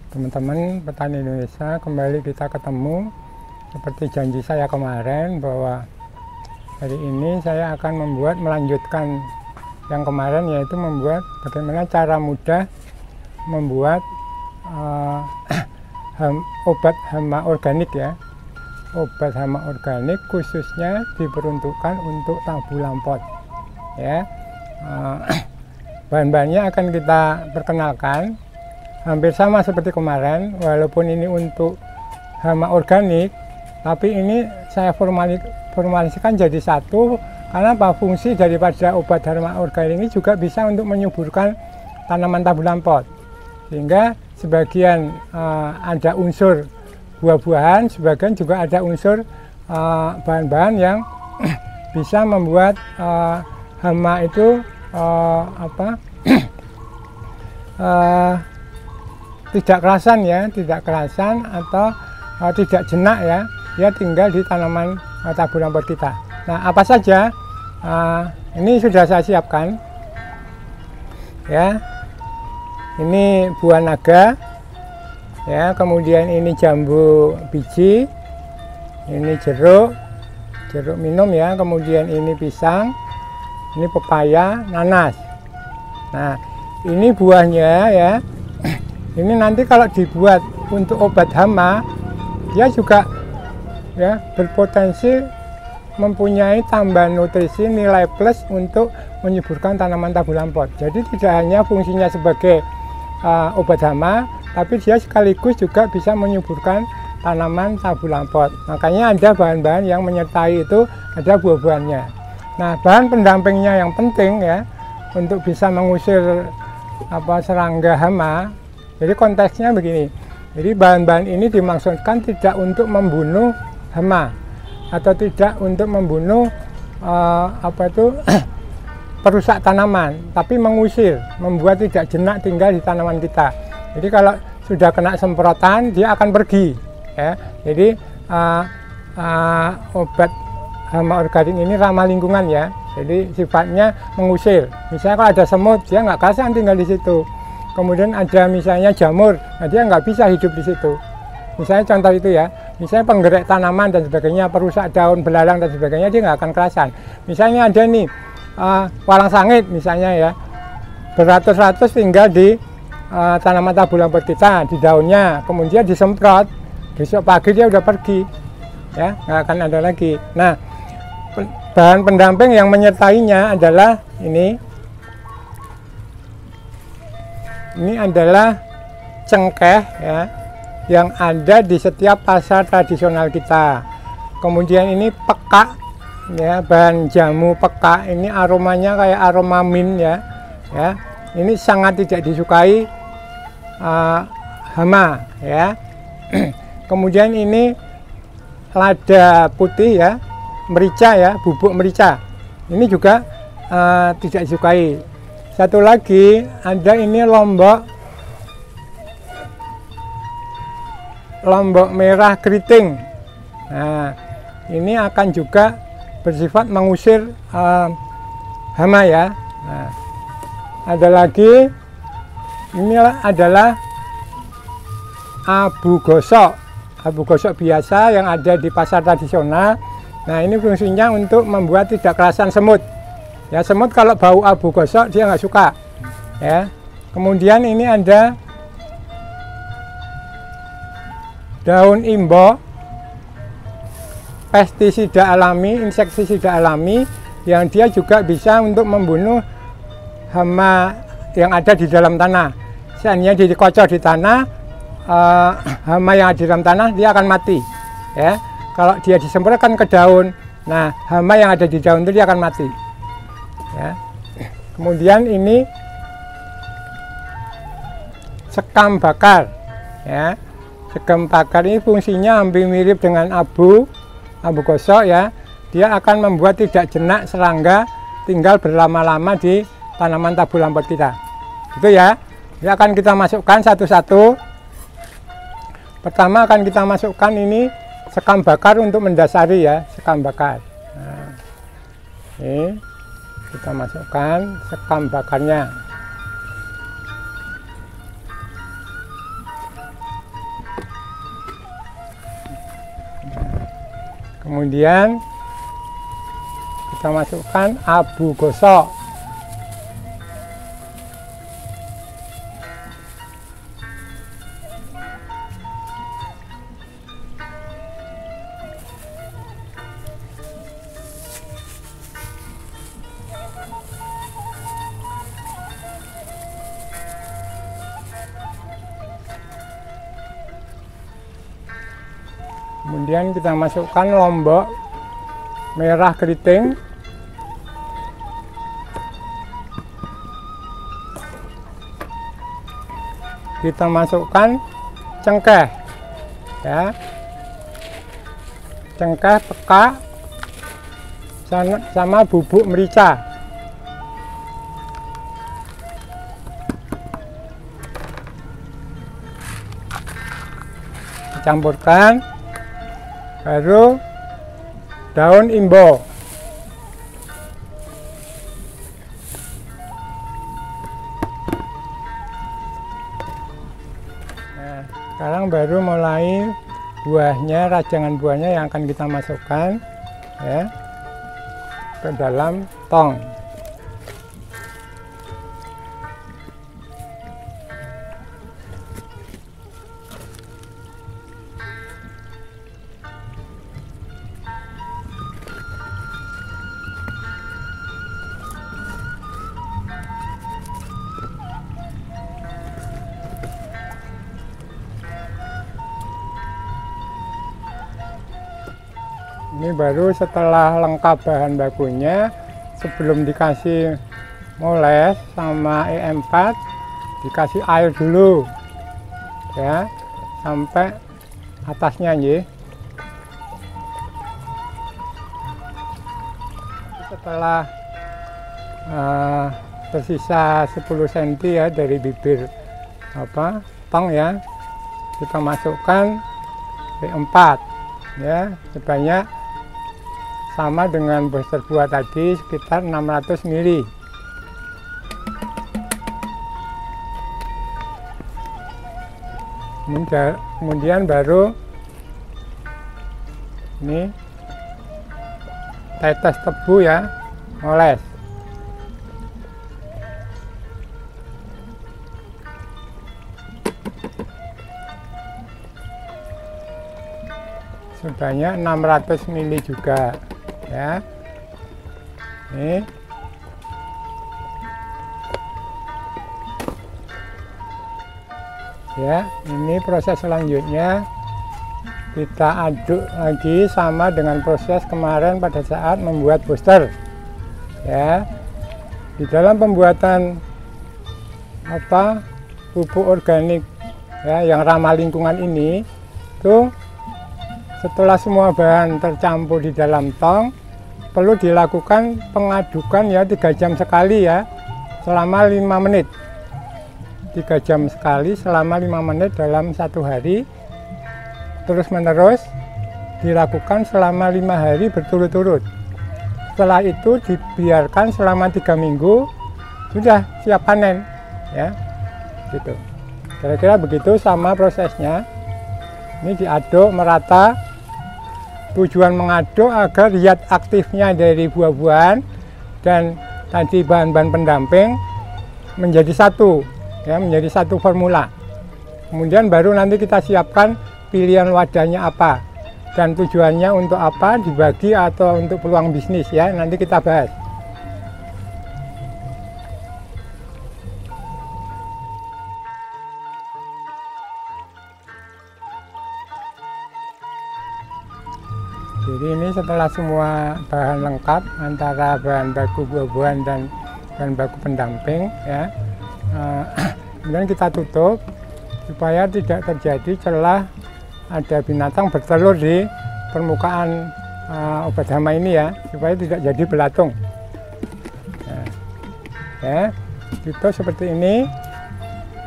Teman-teman petani Indonesia, kembali kita ketemu seperti janji saya kemarin bahwa hari ini saya akan melanjutkan yang kemarin, yaitu membuat bagaimana cara mudah membuat obat hama organik ya. Obat hama organik khususnya diperuntukkan untuk tabu lampot ya. Bahan-bahannya akan kita perkenalkan. Hampir sama seperti kemarin, walaupun ini untuk hama organik, tapi ini saya formalisasikan jadi satu. Karena apa? Fungsi daripada obat hama organik ini juga bisa untuk menyuburkan tanaman tabu lampot, sehingga sebagian ada unsur buah-buahan, sebagian juga ada unsur bahan-bahan yang bisa membuat hama itu tidak kerasan atau tidak jenak ya, dia tinggal di tanaman tabu lampot kita. Nah, apa saja ini sudah saya siapkan ya. Ini buah naga ya, kemudian ini jambu biji, ini jeruk minum ya, kemudian ini pisang, ini pepaya, nanas. Nah, ini buahnya ya. Ini nanti kalau dibuat untuk obat hama, dia juga ya berpotensi mempunyai tambahan nutrisi nilai plus untuk menyuburkan tanaman tabu lampot. Jadi tidak hanya fungsinya sebagai obat hama, tapi dia sekaligus juga bisa menyuburkan tanaman tabu lampot. Makanya ada bahan-bahan yang menyertai itu, ada buah-buahnya. Nah, bahan pendampingnya yang penting ya untuk bisa mengusir serangga hama. Jadi konteksnya begini, jadi bahan-bahan ini dimaksudkan tidak untuk membunuh hama atau tidak untuk membunuh perusak tanaman, tapi mengusir, membuat tidak jenak tinggal di tanaman kita. Jadi kalau sudah kena semprotan, dia akan pergi ya. Jadi obat hama organik ini ramah lingkungan ya, jadi sifatnya mengusir. Misalnya kalau ada semut, dia nggak kerasan tinggal di situ. Kemudian ada misalnya jamur, nah dia nggak bisa hidup di situ. Misalnya contoh itu ya, misalnya penggerak tanaman dan sebagainya, perusak daun, belalang dan sebagainya, dia nggak akan kerasan. Misalnya ada nih walang sangit misalnya ya, beratus-ratus tinggal di tanaman tabu lampot kita, di daunnya, kemudian disemprot, besok pagi dia udah pergi, ya nggak akan ada lagi. Nah, bahan pendamping yang menyertainya adalah ini adalah cengkeh ya, yang ada di setiap pasar tradisional kita. Kemudian ini peka ya, bahan jamu peka, ini aromanya kayak aroma mint ya. Ini sangat tidak disukai hama ya. Kemudian ini lada putih ya, merica ya, bubuk merica. Ini juga tidak disukai. Satu lagi ada ini lombok merah keriting. Nah, ini akan juga bersifat mengusir hama ya. Nah, ada lagi, ini adalah abu gosok biasa yang ada di pasar tradisional. Nah, ini fungsinya untuk membuat tidak kerasan semut. Ya, semut kalau bau abu gosok dia nggak suka. Ya. Kemudian ini ada daun imbo, pestisida alami, insektisida alami, yang dia juga bisa untuk membunuh hama yang ada di dalam tanah. Seandainya dia dikocok di tanah, hama yang ada di dalam tanah dia akan mati. Ya. Kalau dia disemprotkan ke daun, nah hama yang ada di daun itu dia akan mati. Ya. Kemudian ini sekam bakar ya. Sekam bakar ini fungsinya hampir mirip dengan abu gosok ya. Dia akan membuat tidak jenak serangga tinggal berlama-lama di tanaman tabu lampot kita. Itu ya. Ini akan kita masukkan satu-satu. Pertama akan kita masukkan ini sekam bakar untuk mendasari ya, sekam bakar. Nah, ini kita masukkan sekam bakarnya. Kemudian kita masukkan abu gosok. Kemudian kita masukkan lombok merah keriting. Kita masukkan cengkeh, ya, cengkeh peka sama bubuk merica. Dicampurkan, baru daun imbo. Nah, sekarang baru mulai buahnya, rajangan buahnya yang akan kita masukkan, ya, ke dalam tong. Ini baru setelah lengkap bahan bakunya, sebelum dikasih moles sama E4, dikasih air dulu, ya, sampai atasnya, ya. Setelah tersisa 10 cm ya dari bibir tong, ya, kita masukkan E4, ya, sebanyak sama dengan booster buah tadi, sekitar 600 ml. Kemudian baru ini tetes tebu, ya, moles. Sebanyak 600 ml juga, ya. Ini ya, ini proses selanjutnya kita aduk lagi sama dengan proses kemarin pada saat membuat booster, ya. Di dalam pembuatan pupuk organik, ya, yang ramah lingkungan ini tuh, setelah semua bahan tercampur di dalam tong, perlu dilakukan pengadukan, ya, 3 jam sekali, ya, selama 5 menit. 3 jam sekali selama 5 menit dalam 1 hari. Terus menerus dilakukan selama 5 hari berturut-turut. Setelah itu dibiarkan selama 3 minggu, sudah siap panen, ya, gitu. Kira-kira begitu sama prosesnya. Ini diaduk merata. Tujuan mengaduk agar zat aktifnya dari buah-buahan dan tadi bahan-bahan pendamping menjadi satu, ya, menjadi satu formula. Kemudian baru nanti kita siapkan pilihan wadahnya apa dan tujuannya untuk apa, dibagi atau untuk peluang bisnis, ya, nanti kita bahas. Jadi ini setelah semua bahan lengkap antara bahan baku buah-buahan dan bahan baku pendamping, ya, kemudian kita tutup supaya tidak terjadi celah ada binatang bertelur di permukaan obat hama ini, ya, supaya tidak jadi belatung. Nah, ya, itu seperti ini.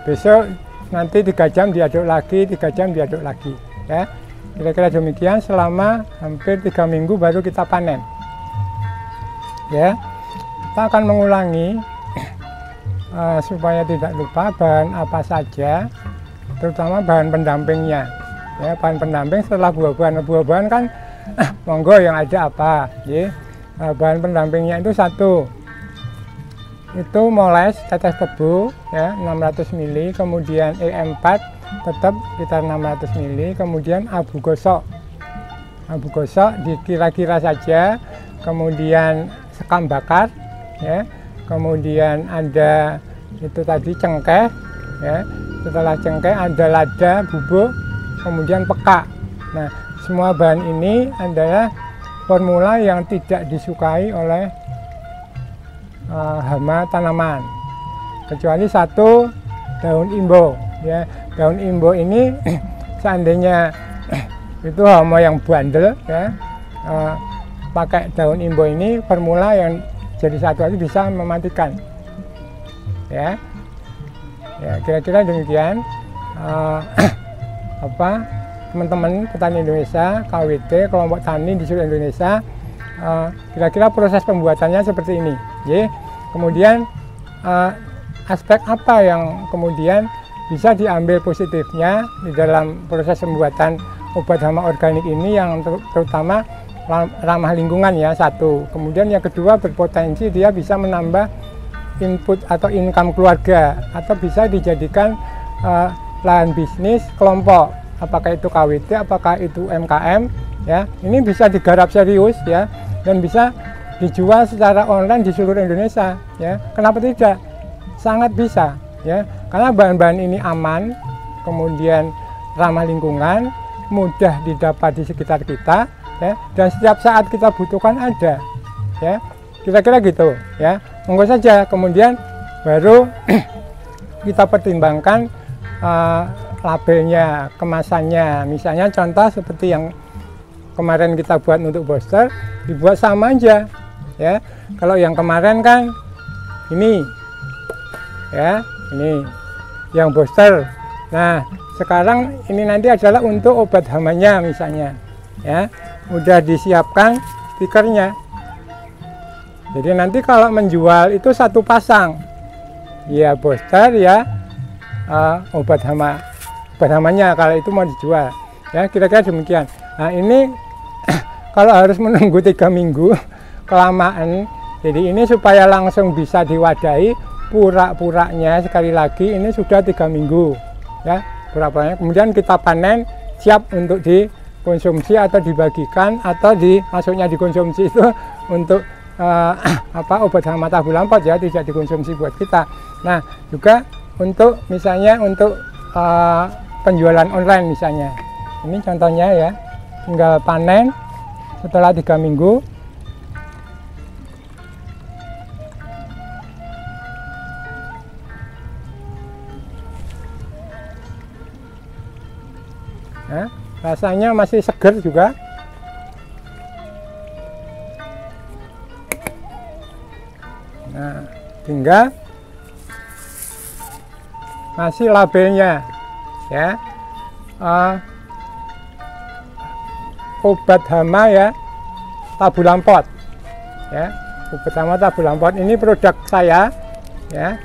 Besok nanti 3 jam diaduk lagi, 3 jam diaduk lagi, ya. Kira-kira demikian selama hampir 3 minggu baru kita panen, ya. Kita akan mengulangi supaya tidak lupa bahan apa saja, terutama bahan pendampingnya, ya. Bahan pendamping setelah buah-buahan kan monggo yang ada apa ya. Bahan pendampingnya itu satu itu moles tetes tebu ya 600 ml, kemudian E4 tetap sekitar 600 ml, kemudian abu gosok dikira-kira saja, kemudian sekam bakar ya, kemudian ada itu tadi cengkeh ya, setelah cengkeh ada lada bubuk, kemudian peka. Nah, semua bahan ini adalah formula yang tidak disukai oleh hama tanaman, kecuali satu daun imbo ya. Daun imbo ini seandainya itu hama yang bandel ya, pakai daun imbo ini formula yang jadi satu aja bisa mematikan ya. Ya kira-kira demikian teman-teman petani Indonesia, KWT, kelompok tani di seluruh Indonesia, kira-kira proses pembuatannya seperti ini. Ya. Kemudian aspek apa yang kemudian bisa diambil positifnya di dalam proses pembuatan obat hama organik ini, yang terutama ramah lingkungan ya, satu. Kemudian yang kedua, berpotensi dia bisa menambah input atau income keluarga, atau bisa dijadikan lahan bisnis kelompok, apakah itu KWT, apakah itu UMKM ya. Ini bisa digarap serius ya, dan bisa dijual secara online di seluruh Indonesia ya. Kenapa tidak? Sangat bisa ya, karena bahan-bahan ini aman, kemudian ramah lingkungan, mudah didapat di sekitar kita ya, dan setiap saat kita butuhkan ada ya. Kira-kira gitu ya. Monggo saja, kemudian baru kita pertimbangkan labelnya, kemasannya. Misalnya contoh seperti yang kemarin kita buat untuk booster, dibuat sama aja ya. Kalau yang kemarin kan ini ya, ini yang booster. Nah, sekarang ini nanti adalah untuk obat hamanya misalnya ya. Udah disiapkan stikernya. Jadi nanti kalau menjual itu satu pasang ya, booster ya, obat hamanya kalau itu mau dijual ya, kira-kira demikian. Nah ini kalau harus menunggu 3 minggu kelamaan, jadi ini supaya langsung bisa diwadahi, pura-puranya sekali lagi ini sudah 3 minggu ya, pura-puranya. Kemudian kita panen siap untuk dikonsumsi atau dibagikan, atau maksudnya dikonsumsi itu untuk obat hama tabu lampot ya, tidak dikonsumsi buat kita. Nah juga untuk misalnya untuk penjualan online misalnya, ini contohnya ya, tinggal panen setelah 3 minggu. Nah, rasanya masih segar juga. Nah, tinggal masih labelnya ya, obat hama ya tabu lampot ya, obat hama tabu lampot. Ini produk saya ya.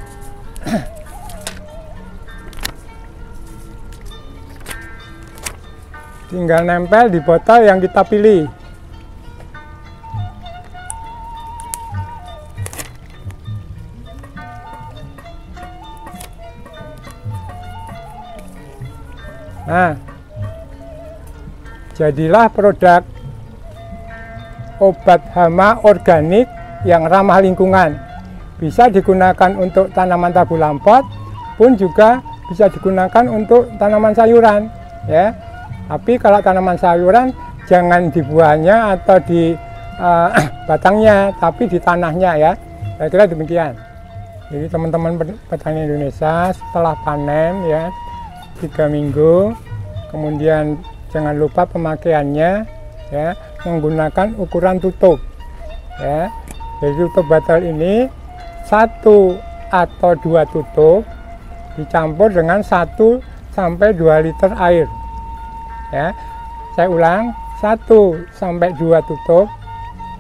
Tinggal nempel di botol yang kita pilih. Nah, jadilah produk obat hama organik yang ramah lingkungan. Bisa digunakan untuk tanaman tabu lampot, pun juga bisa digunakan untuk tanaman sayuran ya. Tapi kalau tanaman sayuran jangan di buahnya atau di batangnya, tapi di tanahnya ya. Saya kira demikian. Jadi teman-teman petani Indonesia, setelah panen ya 3 minggu, kemudian jangan lupa pemakaiannya ya, menggunakan ukuran tutup ya. Jadi tutup botol ini 1 atau 2 tutup dicampur dengan 1 sampai 2 liter air ya. Saya ulang, 1 sampai 2 tutup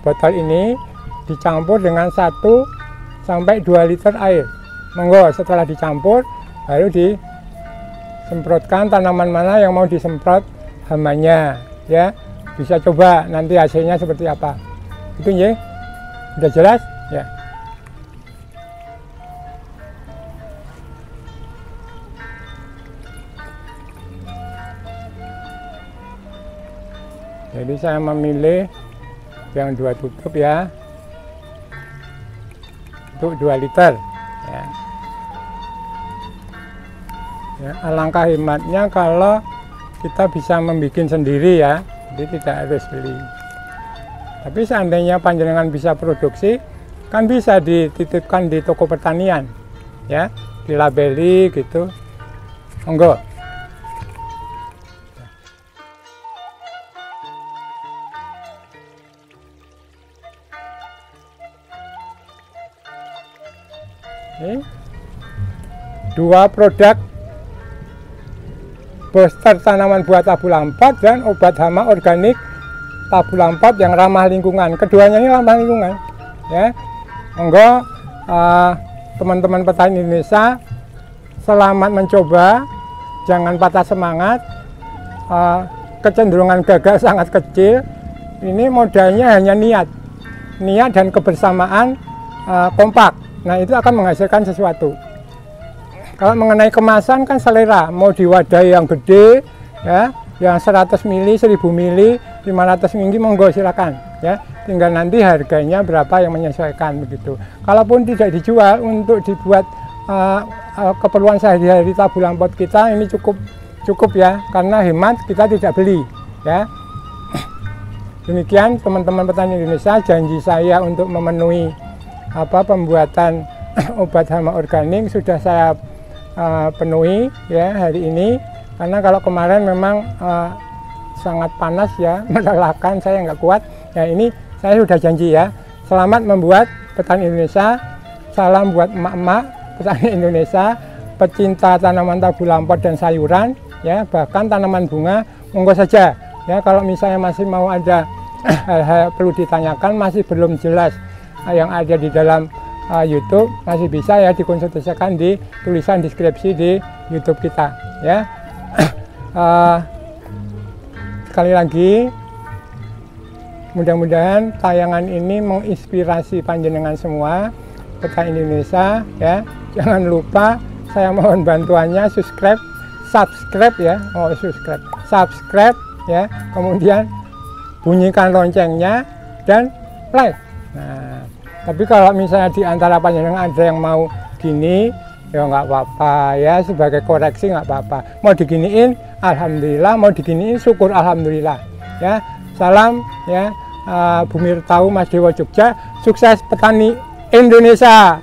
botol ini dicampur dengan 1 sampai 2 liter air. Monggo setelah dicampur baru disemprotkan tanaman mana yang mau disemprot hamanya ya. bisa coba nanti hasilnya seperti apa. Itu ya, udah jelas ya. Jadi saya memilih yang 2 tutup ya, untuk 2 liter ya. Ya, alangkah hematnya kalau kita bisa membuat sendiri ya, jadi tidak harus beli. Tapi seandainya panjenengan bisa produksi, kan bisa dititipkan di toko pertanian ya, dilabeli gitu, monggo. Ini 2 produk booster tanaman buah tabu lampot dan obat hama organik tabu lampot yang ramah lingkungan. Keduanya ini ramah lingkungan ya. Monggo teman-teman petani Indonesia, selamat mencoba, jangan patah semangat. Kecenderungan gagal sangat kecil. Ini modalnya hanya niat dan kebersamaan, kompak. Nah, itu akan menghasilkan sesuatu. Kalau mengenai kemasan kan selera, mau diwadahi yang gede ya, yang 100 mili, 1000 mili, 500 mili, monggo silakan ya. Tinggal nanti harganya berapa yang menyesuaikan begitu. Kalaupun tidak dijual untuk dibuat keperluan sehari-hari tabu lampot kita, ini cukup ya, karena hemat, kita tidak beli ya. Demikian teman-teman petani Indonesia, janji saya untuk memenuhi pembuatan obat hama organik sudah saya penuhi ya hari ini, karena kalau kemarin memang sangat panas ya, melelahkan, saya nggak kuat ya. Ini saya sudah janji ya. Selamat membuat petani Indonesia, salam buat emak-emak petani Indonesia, pecinta tanaman tabu lampot dan sayuran ya, bahkan tanaman bunga, monggo saja ya. Kalau misalnya masih mau ada hal-hal perlu ditanyakan, masih belum jelas yang ada di dalam YouTube, masih bisa ya dikonsultasikan di tulisan deskripsi di YouTube kita ya. Sekali lagi, mudah-mudahan tayangan ini menginspirasi panjenengan semua petani Indonesia ya. Jangan lupa, saya mohon bantuannya subscribe ya, subscribe ya, kemudian bunyikan loncengnya dan like. Nah, tapi kalau misalnya di antara panjenengan ada yang mau gini, ya nggak apa-apa ya, sebagai koreksi nggak apa-apa. Mau diginiin, alhamdulillah. Mau diginiin, syukur alhamdulillah ya. Salam ya, Bumi Tahu Mas Dewo Jogja, sukses petani Indonesia.